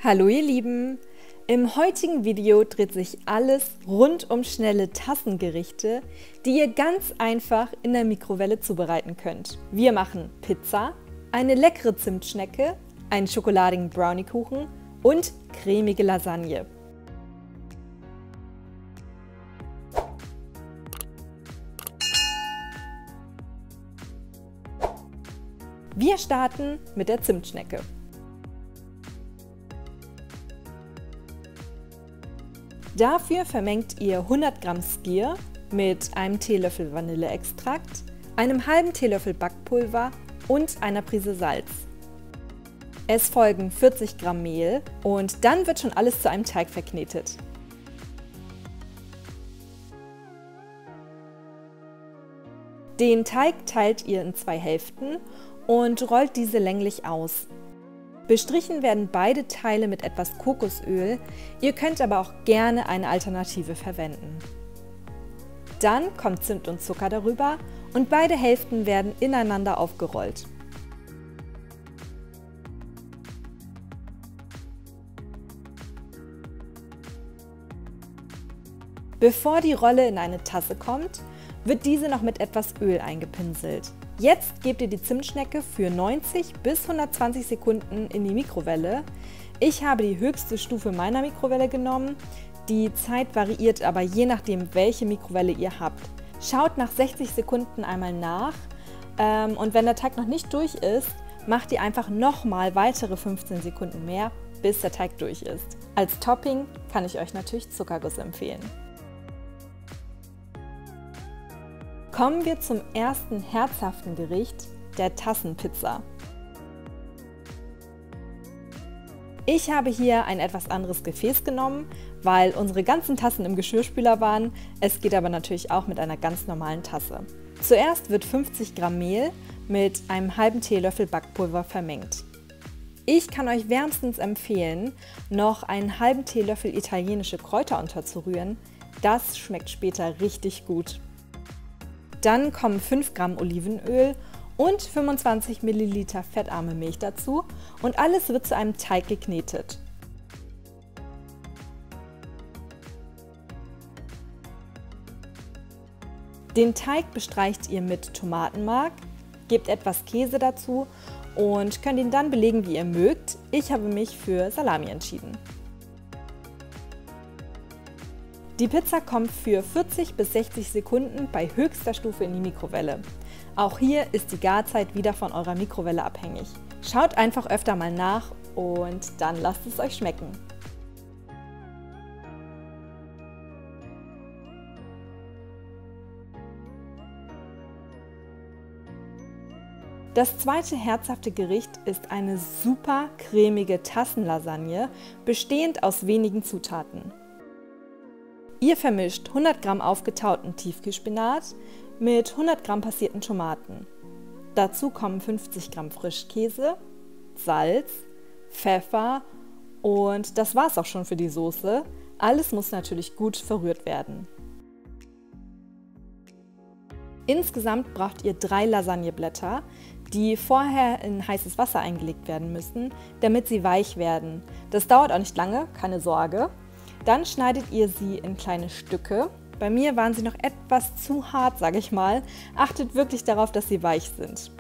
Hallo ihr Lieben! Im heutigen Video dreht sich alles rund um schnelle Tassengerichte, die ihr ganz einfach in der Mikrowelle zubereiten könnt. Wir machen Pizza, eine leckere Zimtschnecke, einen schokoladigen Browniekuchen und cremige Lasagne. Wir starten mit der Zimtschnecke. Dafür vermengt ihr 100 Gramm Skyr mit einem Teelöffel Vanilleextrakt, einem halben Teelöffel Backpulver und einer Prise Salz. Es folgen 40 Gramm Mehl und dann wird schon alles zu einem Teig verknetet. Den Teig teilt ihr in 2 Hälften und rollt diese länglich aus. Bestrichen werden beide Teile mit etwas Kokosöl, ihr könnt aber auch gerne eine Alternative verwenden. Dann kommt Zimt und Zucker darüber und beide Hälften werden ineinander aufgerollt. Bevor die Rolle in eine Tasse kommt, wird diese noch mit etwas Öl eingepinselt. Jetzt gebt ihr die Zimtschnecke für 90 bis 120 Sekunden in die Mikrowelle. Ich habe die höchste Stufe meiner Mikrowelle genommen. Die Zeit variiert aber je nachdem, welche Mikrowelle ihr habt. Schaut nach 60 Sekunden einmal nach und wenn der Teig noch nicht durch ist, macht ihr einfach nochmal weitere 15 Sekunden mehr, bis der Teig durch ist. Als Topping kann ich euch natürlich Zuckerguss empfehlen. Kommen wir zum ersten herzhaften Gericht, der Tassenpizza. Ich habe hier ein etwas anderes Gefäß genommen, weil unsere ganzen Tassen im Geschirrspüler waren. Es geht aber natürlich auch mit einer ganz normalen Tasse. Zuerst wird 50 Gramm Mehl mit einem halben Teelöffel Backpulver vermengt. Ich kann euch wärmstens empfehlen, noch einen halben Teelöffel italienische Kräuter unterzurühren. Das schmeckt später richtig gut. Dann kommen 5 Gramm Olivenöl und 25 Milliliter fettarme Milch dazu und alles wird zu einem Teig geknetet. Den Teig bestreicht ihr mit Tomatenmark, gebt etwas Käse dazu und könnt ihn dann belegen, wie ihr mögt. Ich habe mich für Salami entschieden. Die Pizza kommt für 40 bis 60 Sekunden bei höchster Stufe in die Mikrowelle. Auch hier ist die Garzeit wieder von eurer Mikrowelle abhängig. Schaut einfach öfter mal nach und dann lasst es euch schmecken. Das zweite herzhafte Gericht ist eine super cremige Tassenlasagne, bestehend aus wenigen Zutaten. Ihr vermischt 100 Gramm aufgetauten Tiefkühlspinat mit 100 Gramm passierten Tomaten. Dazu kommen 50 Gramm Frischkäse, Salz, Pfeffer und das war's auch schon für die Soße. Alles muss natürlich gut verrührt werden. Insgesamt braucht ihr 3 Lasagneblätter, die vorher in heißes Wasser eingelegt werden müssen, damit sie weich werden. Das dauert auch nicht lange, keine Sorge. Dann schneidet ihr sie in kleine Stücke. Bei mir waren sie noch etwas zu hart, sage ich mal. Achtet wirklich darauf, dass sie weich sind.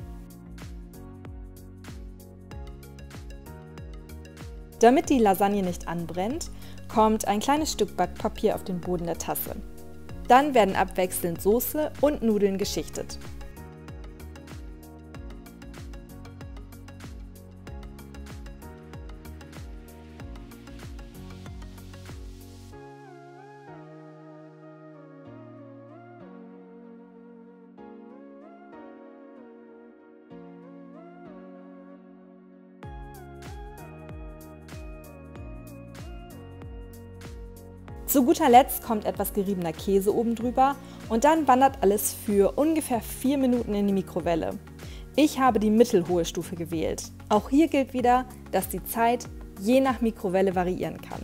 Damit die Lasagne nicht anbrennt, kommt ein kleines Stück Backpapier auf den Boden der Tasse. Dann werden abwechselnd Soße und Nudeln geschichtet. Zu guter Letzt kommt etwas geriebener Käse oben drüber und dann wandert alles für ungefähr 4 Minuten in die Mikrowelle. Ich habe die mittelhohe Stufe gewählt. Auch hier gilt wieder, dass die Zeit je nach Mikrowelle variieren kann.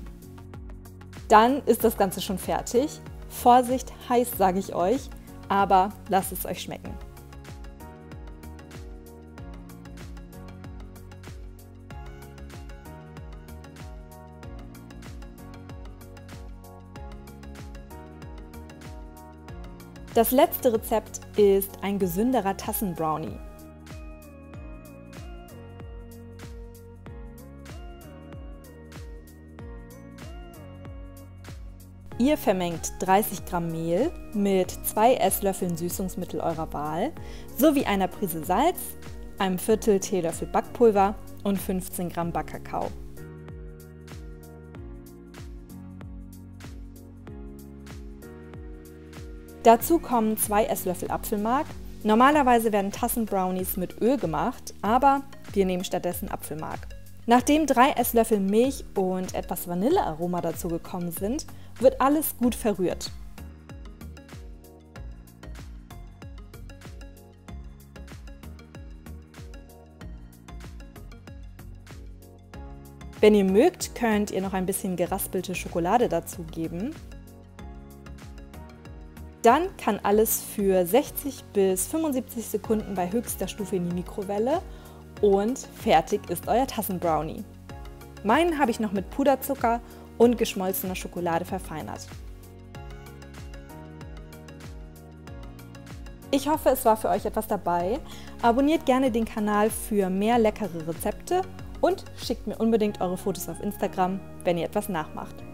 Dann ist das Ganze schon fertig. Vorsicht, heiß sage ich euch, aber lasst es euch schmecken. Das letzte Rezept ist ein gesünderer Tassenbrownie. Ihr vermengt 30 Gramm Mehl mit 2 Esslöffeln Süßungsmittel eurer Wahl sowie einer Prise Salz, einem Viertel Teelöffel Backpulver und 15 Gramm Backkakao. Dazu kommen 2 Esslöffel Apfelmark. Normalerweise werden Tassenbrownies mit Öl gemacht, aber wir nehmen stattdessen Apfelmark. Nachdem 3 Esslöffel Milch und etwas Vanillearoma dazu gekommen sind, wird alles gut verrührt. Wenn ihr mögt, könnt ihr noch ein bisschen geraspelte Schokolade dazugeben. Dann kann alles für 60 bis 75 Sekunden bei höchster Stufe in die Mikrowelle und fertig ist euer Tassenbrownie. Meinen habe ich noch mit Puderzucker und geschmolzener Schokolade verfeinert. Ich hoffe, es war für euch etwas dabei. Abonniert gerne den Kanal für mehr leckere Rezepte und schickt mir unbedingt eure Fotos auf Instagram, wenn ihr etwas nachmacht.